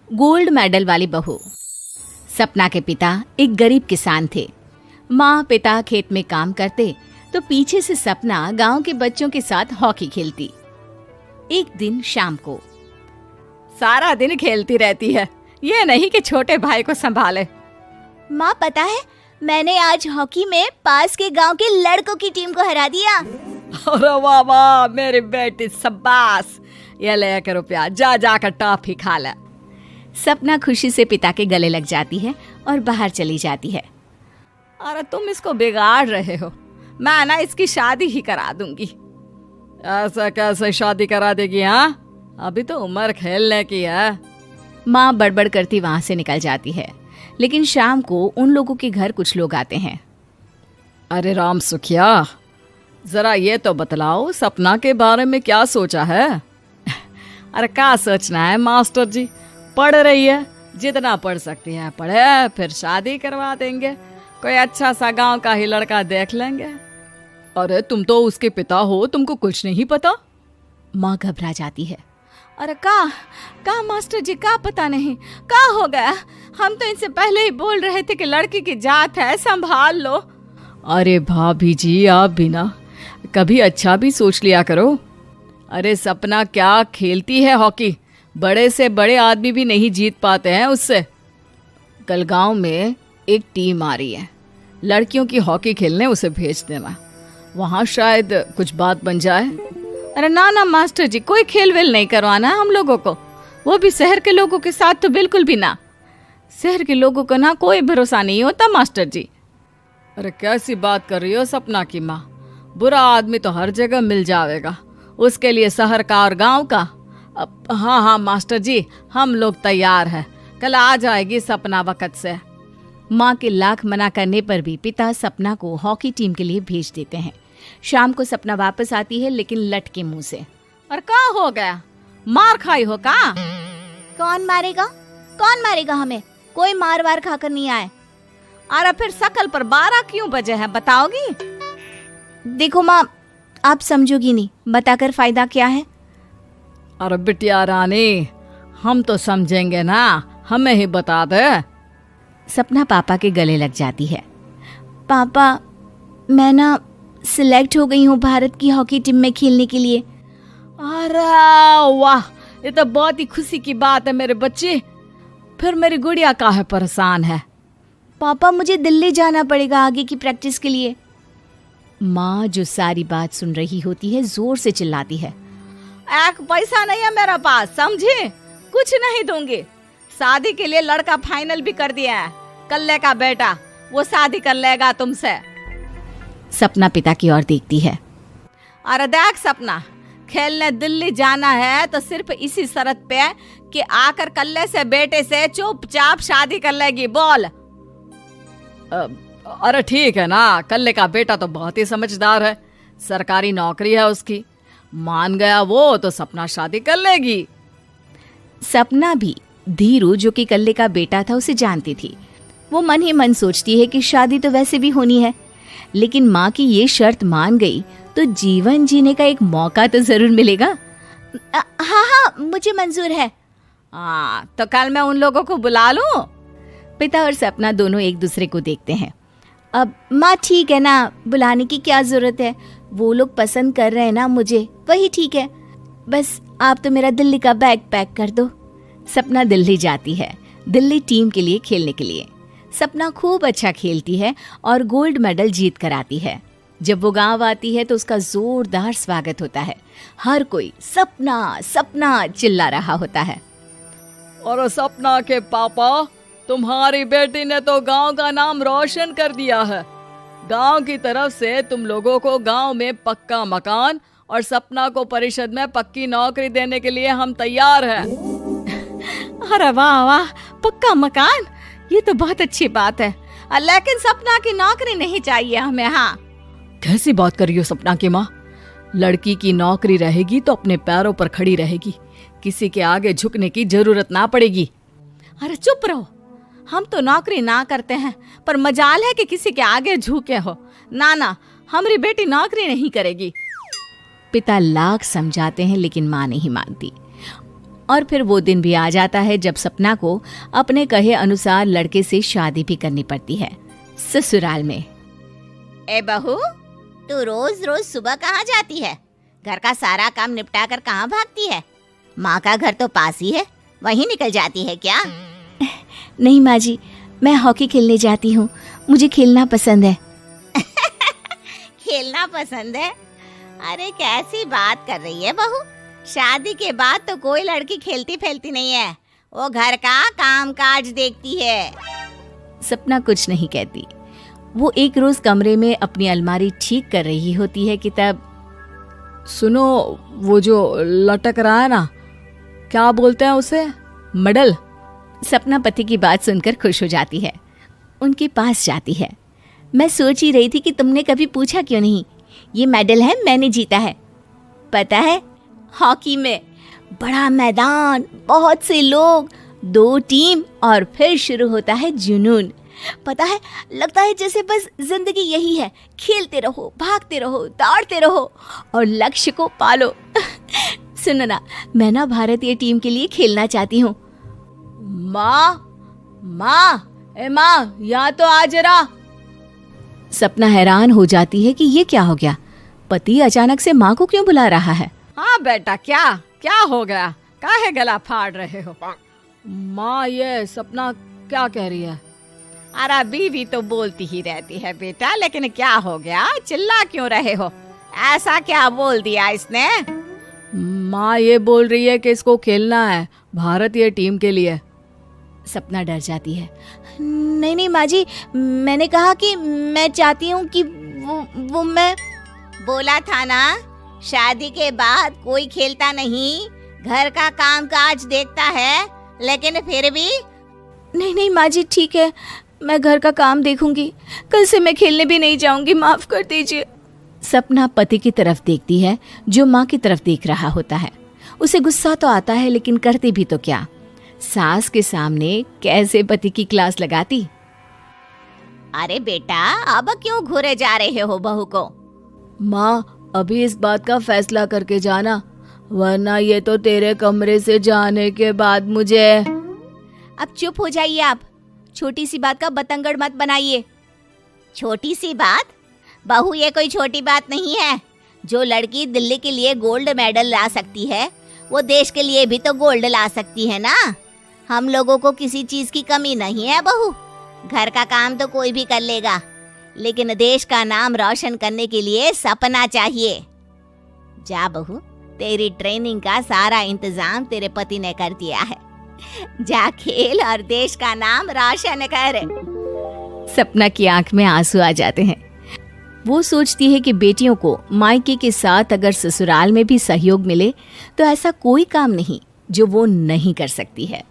Gold medal वाली बहू। सपना के पिता एक गरीब किसान थे। माँ पिता खेत में काम करते तो पीछे से सपना गांव के बच्चों के साथ हॉकी खेलती। एक दिन शाम को, सारा दिन खेलती रहती है, ये नहीं कि छोटे भाई को संभाले। माँ पता है, मैंने आज हॉकी में पास के गांव के लड़कों की टीम को हरा दिया। अरे वाह वाह मेरी बेटी, शाबाश। ये लेकर रुपया, जा जाकर टॉफी खा ले। सपना खुशी से पिता के गले लग जाती है और बाहर चली जाती है। अरे तुम इसको बिगाड़ रहे हो, मैं ना इसकी शादी ही करा दूंगी। ऐसा कैसे शादी करा देगी? हाँ, अभी तो उम्र खेलने की है। माँ बड़बड़ करती वहां से निकल जाती है। लेकिन शाम को उन लोगों के घर कुछ लोग आते हैं। अरे राम सुखिया, जरा ये तो बतलाओ, सपना के बारे में क्या सोचा है? अरे क्या सोचना है मास्टर जी, पढ़ रही है, जितना पढ़ सकती है पढ़े, फिर शादी करवा देंगे, कोई अच्छा सा गांव का ही लड़का देख लेंगे। अरे तुम तो उसके पिता हो, तुमको कुछ नहीं पता? माँ घबरा जाती है। अरे का मास्टर जी, का पता नहीं, का हो गया? हम तो इनसे पहले ही बोल रहे थे कि लड़की की जात है, संभाल लो। अरे भाभी जी, आप भी ना कभी अच्छा भी सोच लिया करो। अरे सपना क्या खेलती है हॉकी, बड़े से बड़े आदमी भी नहीं जीत पाते हैं उससे। कल गांव में एक टीम आ रही है, लड़कियों की हॉकी खेलने उसे भेज देना, वहां शायद कुछ बात बन जाए। अरे ना मास्टर जी, कोई खेल वेल नहीं करवाना हम लोगों को, वो भी शहर के लोगों के साथ तो बिल्कुल भी ना। शहर के लोगों को ना कोई भरोसा नहीं होता मास्टर जी। अरे कैसी बात कर रही हो सपना की माँ, बुरा आदमी तो हर जगह मिल जाएगा, उसके लिए शहर का और गांव का। हाँ मास्टर जी, हम लोग तैयार हैं, कल आ जाएगी सपना वक्त से। माँ के लाख मना करने पर भी पिता सपना को हॉकी टीम के लिए भेज देते हैं। शाम को सपना वापस आती है, लेकिन लट के मुंह से। और क्या हो गया, मार खाई हो का? कौन मारेगा हमें? कोई मार वार खाकर नहीं आए। अरे फिर शकल पर 12 क्यों बजे है, बताओगी? देखो माँ, आप समझोगी नहीं, बताकर फायदा क्या है? अरे बिटिया रानी, हम तो समझेंगे ना, हमें ही बता दे। सपना पापा के गले लग जाती है। पापा, मैं ना सिलेक्ट हो गई हूँ भारत की हॉकी टीम में खेलने के लिए। अरे वाह, ये तो बहुत ही खुशी की बात है मेरे बच्चे। फिर मेरी गुड़िया काहे परेशान है? पापा, मुझे दिल्ली जाना पड़ेगा आगे की प्रैक्टिस के लिए। माँ जो सारी बात सुन रही होती है, जोर से चिल्लाती है। एक पैसा नहीं है मेरे पास, समझी? कुछ नहीं दूंगी। शादी के लिए लड़का फाइनल भी कर दिया है, कल्ले का बेटा, वो शादी कर लेगा तुमसे। सपना पिता की ओर देखती है। अरे देख सपना, खेलने दिल्ली जाना है तो सिर्फ इसी शर्त पे कि आकर कल्ले से बेटे से चुपचाप शादी कर लेगी, बोल। अरे ठीक है ना, कल्ले का बेटा तो बहुत ही समझदार है, सरकारी नौकरी है उसकी, मान गया वो तो सपना शादी कर लेगी। सपना भी धीरू, जो कि कल्ले का बेटा था, उसे जानती थी। वो मन ही मन सोचती है कि शादी तो वैसे भी होनी है, लेकिन माँ की ये शर्त मान गई तो जीवन जीने का एक मौका तो जरूर मिलेगा। हाँ, मुझे मंजूर है। हाँ, तो कल मैं उन लोगों को बुला लूं? पिता और सपना दोनों एक दूसरे को देखते हैं। अब माँ ठीक है ना, बुलाने की क्या जरूरत है, वो लोग पसंद कर रहे हैं ना मुझे, वही ठीक है। बस आप तो मेरा दिल्ली का बैग पैक कर दो। सपना दिल्ली जाती है, दिल्ली टीम के लिए खेलने के लिए। सपना खूब अच्छा खेलती है और गोल्ड मेडल जीत कर आती है। जब वो गांव आती है तो उसका जोरदार स्वागत होता है। हर कोई सपना सपना चिल्ला रहा होता है। और सपना के पापा, तुम्हारी बेटी ने तो गांव का नाम रोशन कर दिया है। गांव की तरफ से तुम लोगों को गांव में पक्का मकान और सपना को परिषद में पक्की नौकरी देने के लिए हम तैयार हैं। अरे वाह वाह, पक्का मकान, ये तो बहुत अच्छी बात है, लेकिन सपना की नौकरी नहीं चाहिए हमें। हाँ, कैसी बात कर रही हो सपना की माँ? लड़की की नौकरी रहेगी तो अपने पैरों पर खड़ी रहेगी, किसी के आगे झुकने की जरूरत ना पड़ेगी। अरे चुप रहो, हम तो नौकरी ना करते हैं, पर मजाल है कि किसी के आगे झुके हो। ना, हमारी बेटी नौकरी नहीं करेगी। पिता लाख समझाते हैं, लेकिन माँ नहीं मानती। और फिर वो दिन भी आ जाता है जब सपना को अपने कहे अनुसार लड़के से शादी भी करनी पड़ती है। ससुराल में। ए बहू, तू रोज रोज सुबह कहाँ जाती है? घर का सारा काम निपटा कर कहाँ भागती है? माँ का घर तो पास ही है, वहीं निकल जाती है क्या? नहीं माँ जी, मैं हॉकी खेलने जाती हूँ, मुझे खेलना पसंद है। खेलना पसंद है? अरे कैसी बात कर रही है बहू, शादी के बाद तो कोई लड़की खेलती फैलती नहीं है, वो घर का काम काज देखती है। सपना कुछ नहीं कहती। वो एक रोज कमरे में अपनी अलमारी ठीक कर रही होती है कि तब सुनो, वो जो लटक रहा है ना, क्या बोलते हैं उसे? मेडल। सपना पति की बात सुनकर खुश हो जाती है, उनके पास जाती है। मैं सोच ही रही थी कि तुमने कभी पूछा क्यों नहीं। ये मेडल है, मैंने जीता है, पता है, हॉकी में। बड़ा मैदान, बहुत से लोग, 2 टीम और फिर शुरू होता है जुनून। पता है, लगता है जैसे बस जिंदगी यही है, खेलते रहो, भागते रहो, दौड़ते रहो और लक्ष्य को पालो। सुनो ना, मैं ना भारतीय टीम के लिए खेलना चाहती हूँ। माँ, यहाँ तो आ जरा। सपना हैरान हो जाती है कि ये क्या हो गया, पति अचानक से माँ को क्यों बुला रहा है। हाँ बेटा, क्या हो गया? काहे गला फाड़ रहे हो? माँ, ये सपना क्या कह रही है? अरे बीवी तो बोलती ही रहती है बेटा, लेकिन क्या हो गया, चिल्ला क्यों रहे हो? ऐसा क्या बोल दिया इसने? माँ ये बोल रही है कि इसको खेलना है भारतीय टीम के लिए। सपना डर जाती है। नहीं माँ जी, मैंने कहा कि मैं चाहती हूँ कि वो मैं बोला था ना, शादी के बाद कोई खेलता नहीं, घर का काम काज देखता है, लेकिन फिर भी। नहीं माँ जी, ठीक है, मैं घर का काम देखूंगी, कल से मैं खेलने भी नहीं जाऊंगी, माफ कर दीजिए। सपना पति की तरफ देखती है जो माँ की तरफ देख रहा होता है। उसे गुस्सा तो आता है, लेकिन करती भी तो क्या, सास के सामने कैसे पति की क्लास लगाती। अरे बेटा, अब क्यों घूरे जा रहे हो बहू को? माँ, अभी इस बात का फैसला करके जाना, वरना ये तो तेरे कमरे से जाने के बाद मुझे। अब चुप हो जाइए आप, छोटी सी बात का बतंगड़ मत बनाइए। छोटी सी बात? बहू, ये कोई छोटी बात नहीं है। जो लड़की दिल्ली के लिए गोल्ड मेडल ला सकती है, वो देश के लिए भी तो गोल्ड ला सकती है ना। हम लोगों को किसी चीज की कमी नहीं है बहू, घर का काम तो कोई भी कर लेगा, लेकिन देश का नाम रोशन करने के लिए सपना चाहिए। जा बहू, तेरी ट्रेनिंग का सारा इंतजाम तेरे पति ने कर दिया है, जा खेल और देश का नाम रोशन कर। सपना की आंख में आंसू आ जाते हैं। वो सोचती है कि बेटियों को मायके के साथ अगर ससुराल में भी सहयोग मिले तो ऐसा कोई काम नहीं जो वो नहीं कर सकती है।